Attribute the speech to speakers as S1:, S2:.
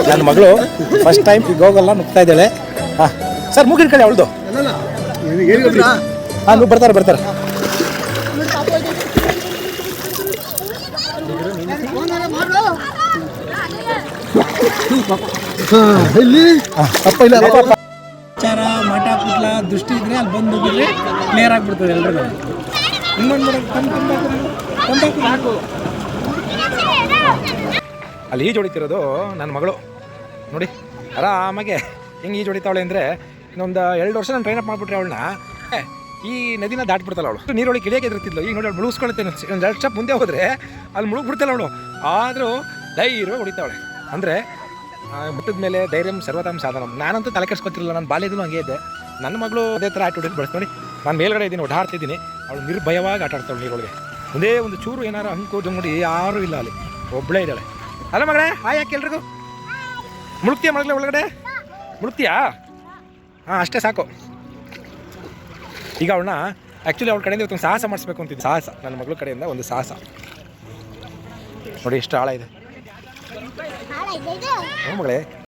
S1: ನನ್ನ ಮಗಳು first time ಈಗ ಗೋಗಲ್ನ ನುಗ್ತಾ ಇದ್ದಾಳೆ. ಹಾಂ ಸರ್ ಮೂಗಿನ ಕಡೆ ಅವಳದು. ಹಾಂ ನೀವು ಬರ್ತಾರೆ ಬರ್ತಾರೆ. ತಪ್ಪ ಇಲ್ಲ
S2: ವಿಚಾರ ಮಠ ಕುಟ್ಲ ದೃಷ್ಟಿ ಇದ್ರೆ ಅಲ್ಲಿ ಬಂದು ಹೋಗಿದ್ರೆ ಕ್ಲಿಯರ್ ಆಗಿಬಿಡ್ತದೆ ಎಲ್ರಿಗೂ.
S1: ಅಲ್ಲಿ ಈಜು ಹೊಡಿತಿರೋದು ನನ್ನ ಮಗಳು ನೋಡಿ. ಆರಾಮಾಗೆ ಹೆಂಗೆ ಈಜು ಹೊಡಿತಾವಳೆ ಅಂದರೆ ಇನ್ನೊಂದು 2 ವರ್ಷ ನಾನು ಟ್ರೈನಪ್ ಮಾಡಿಬಿಟ್ರೆ ಅವಳನ್ನ ಈ ನದಿನ ದಾಟ್ಬಿಡ್ತಾಳೆ ಅವಳು. ನೀರೊಳಗೆ ಇಳಿಯೋಕೆ ಎದುರ್ತಿದ್ಲು. ಈಗ ನೋಡಿ ಅವಳು ಮುಳುಗಿಸ್ಕೊಳ್ತೇನೆ. ಒಂದು 2 ಸ್ಟೆಪ್ ಮುಂದೆ ಹೋದರೆ ಅಲ್ಲಿ ಮುಳುಗ್ಬಿಡ್ತಾಳೆ ಅವಳು. ಆದರೂ ಧೈರ್ಯವಾಗಿ ಹೊಡಿತಾವಳೆ. ಅಂದರೆ ಮುಟ್ಟಿದ ಮೇಲೆ ಧೈರ್ಯಂ ಸರ್ವತಂ ಸಾಧನಂ. ನಾನಂತೂ ತಲೆ ಕೆಡಿಸ್ಕೊತಿರಲಿಲ್ಲ. ನನ್ನ ಬಾಲ್ಯದಲ್ಲೂ ಹಂಗೆ ಇದೆ. ನನ್ನ ಮಗಳು ಅದೇ ಥರ ಆಟಿಟ್ಯೂಡ್ ಬಳಸಿ ನೋಡಿ. ನಾನು ಮೇಲ್ಗಡೆ ಇದ್ದೀನಿ, ಓಡಾಡ್ತಿದ್ದೀನಿ. ಅವಳು ನಿರ್ಭಯವಾಗಿ ಆಟ ಆಡ್ತಾಳೆ ನೀರೊಳಗೆ. ಒಂದೇ ಒಂದು ಚೂರು ಏನಾರು ಅಂಕು ಜಂಗುಡಿ ಯಾರೂ ಇಲ್ಲ ಅಲ್ಲಿ, ಒಬ್ಬಳೇ ಇದ್ದಾಳೆ. ಅಲ್ಲ ಮಗಳೇ, ಹಾಯ್ ಯಾಕೆ ಎಲ್ರಿಗೂ. ಮುಳುಗ್ತೀಯ ಮಗಳೇ ಒಳಗಡೆ? ಮುಳುಗ್ತೀಯಾ? ಹಾಂ ಅಷ್ಟೇ ಸಾಕು. ಈಗ ಅವಳನ್ನ ಆ್ಯಕ್ಚುಲಿ ಅವಳ ಕಡೆಯಿಂದ ಇವತ್ತು ಸಾಹಸ ಮಾಡಿಸ್ಬೇಕು ಅಂತಿದ್ದೆ. ಸಾಹಸ ನನ್ನ ಮಗಳ ಕಡೆಯಿಂದ ಒಂದು ಸಾಹಸ ನೋಡಿ ಎಷ್ಟು ಆಳ ಇದೆ. ಹ್ಞೂ ಮಗಳೇ.